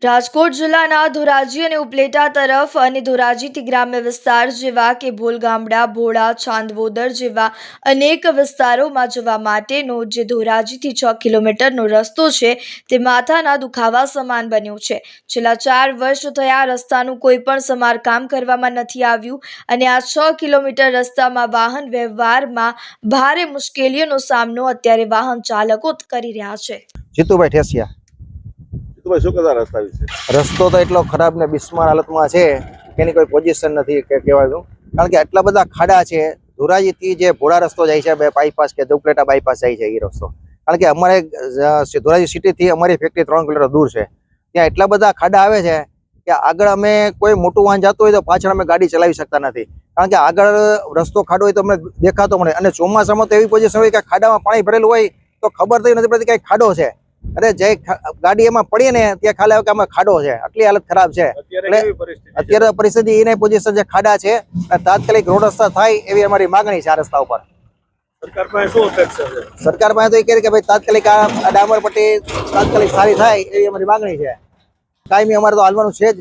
રાજકોટ જિલ્લાના ધોરાજી અને ઉપલેટા તરફ અને ધોરાજીથી ગ્રામ્ય વિસ્તાર જેવા કે ભોલગામડા, ભોળા, ચાંદવોદર જેવા અનેક વિસ્તારોમાં જવા માટેનો જે ધોરાજીથી 6 કિલોમીટરનો રસ્તો છે તે માથાના દુખાવા સમાન બન્યો છે। છેલ્લા 4 વર્ષ થયા રસ્તાનું કોઈ પણ સમારકામ કરવામાં નથી આવ્યું અને આ 6 કિલોમીટર રસ્તામાં વાહન વ્યવહારમાં ભારે મુશ્કેલીઓનો સામનો અત્યારે વાહન ચાલકો કરી રહ્યા છે। જીતુભાઈ ઠેસિયા। શું કહેતા રસ્તા વિશે? રસ્તો તો એટલો ખરાબ ને બિસ્માર હાલતમાં છે કે એની કોઈ પોઝિશન નથી કે કહેવાયનું, કારણ કે આટલા બધા ખાડા છે। ધોરાજીથી જે ભોળા રસ્તો જાય છે, બાયપાસ કે ઉપલેટા બાયપાસ જાય છે એ રસ્તો, કારણ કે અમારે ધોરાજી સિટીથી અમારી ફેક્ટરી 3 કિલોમીટર દૂર છે। ત્યાં એટલા બધા ખાડા આવે છે કે આગળ અમે કોઈ મોટું વાહન જતું હોય તો પાછળ અમે ગાડી ચલાવી શકતા નથી, કારણ કે આગળ રસ્તો ખાડો હોય તો અમને દેખાતો મળે। અને ચોમાસામાં તો એવી પોઝિશન હોય કે ખાડામાં પાણી ભરેલું હોય તો ખબર તો નથી પડતી કે ખાડો છે, અરે જે ગાડી એમાં પડીએ ને ત્યાં ખાલી આવે કે આમાં ખાડો છે, આટલી હાલત ખરાબ છે। અત્યારે પરિસ્થિતિ એને પોઝિશન જે ખાડા છે, તાત્કાલિક રોડ રસ્તા થાય એવી અમારી માંગણી છે। આ રસ્તા ઉપર સરકાર પાસે શું અપેક્ષા છે? સરકાર પાસે તો એ કહે કે ભાઈ તાત્કાલિક આ ડામર પટ્ટી તાત્કાલિક સારી થાય એવી અમારી માંગણી છે। કાયમી અમારે તો હાલવાનું છે જ।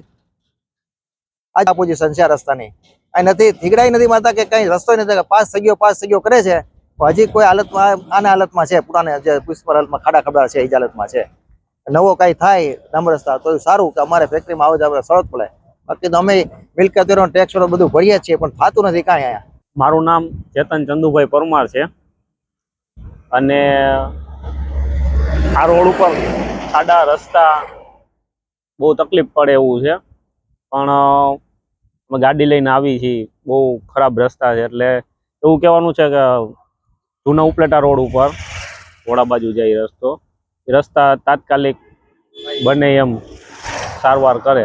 આ પોઝિશન છે આ રસ્તાની, આ નથી થીગડાઈ નથી મારતા કે કઈ રસ્તો નથી, પાસ થઈ ગયો કરે છે, હજી કોઈ હાલતમાં આના હાલતમાં છે, પુરાને જે પુષ્પર હાલતમાં ખાડા ખબડા છે એ જ હાલતમાં છે। નવો કઈ થાય ડામર રસ્તા તો સારું કે અમારે ફેક્ટરીમાં આવે આપણે સરળ પડે, બાકી તો અમે મિલકતીનો ટેક્સ બધું ભરીએ છીએ પણ થતું નથી કાંઈ અહીંયા। મારું નામ ચેતન ચંદુભાઈ પરમાર છે અને આ રોડ ઉપર ખાડા રસ્તા બહુ તકલીફ પડે એવું છે, પણ અમે ગાડી લઈને આવી છીએ, બહુ ખરાબ રસ્તા છે। એટલે એવું કહેવાનું છે કે જૂના ઉપલેટા રોડ ઉપર ઘોડા બાજુ જાય રસ્તા તાત્કાલિક બને એમ સારવાર કરે।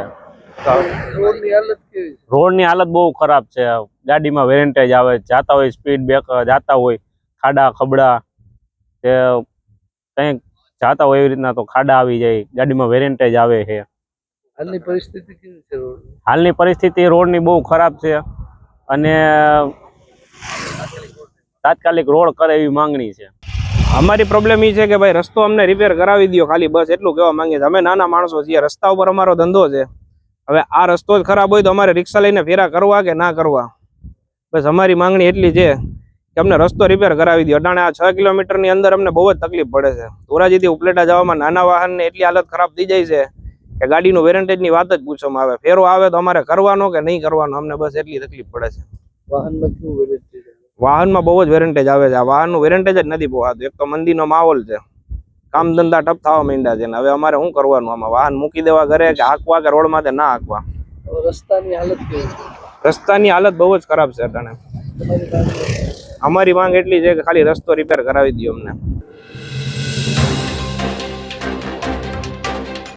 રોડની હાલત બહુ ખરાબ છે, ગાડીમાં વેરેન્ટેજ આવે, જાતા હોય સ્પીડ બ્રેકર જાતા હોય, ખાડા ખબડા કે કંઈક જાતા હોય એવી રીતના તો ખાડા આવી જાય, ગાડીમાં વેરેન્ટેજ આવે છે। હાલની પરિસ્થિતિ કેવી છે? હાલની પરિસ્થિતિ રોડની બહુ ખરાબ છે અને તાત્કાલિક રોડ કરે એવી માંગણી છે। અમારી પ્રોબ્લેમ એ છે કે ભાઈ રસ્તો અમને રિપેર કરાવી દો, ખાલી બસ એટલું કહેવા માંગીએ છીએ। અમે નાના માણસો છીએ, રસ્તા ઉપર અમારો ધંધો છે। હવે આ રસ્તો જ ખરાબ હોય તો અમારે રિક્ષા લઈને ફેરા કરવા કે ના કરવા, બસ અમારી માંગણી એટલી છે કે અમને રસ્તો રિપેર કરાવી દો। અટાણે આ 6 કિલોમીટરની અંદર અમને બહુ જ તકલીફ પડે છે। ધોરાજીથી ઉપલેટા જવામાં નાના વાહનને એટલી હાલત ખરાબ થઈ જાય છે કે ગાડીનું વેરેન્ટેજની વાત જ પૂછવામાં આવે, ફેરો આવે તો અમારે કરવાનો કે નહીં કરવાનો, અમને બસ એટલી તકલીફ પડે છે। વાહનમાં કેવું વેરેન્ટેજ? વાહનમાં બહુ જ વેરેન્ટેજ આવે છે, આ વાહનનું વેરેન્ટેજ જ નથી પોહાતું। એક તો મંદીનો માહોલ છે, કામ ધંધા ટપ થવા માંડ્યા છે, ને હવે અમારે શું કરવાનું? આમાં વાહન મૂકી દેવા ઘરે કે હાંકવા કે રોડ માંથી ના હાંકવા? રસ્તાની હાલત કેવી? રસ્તાની હાલત બહુ જ ખરાબ છે અટાણે। અમારી માંગ એટલી છે કે ખાલી રસ્તો રિપેર કરાવી દો અમને।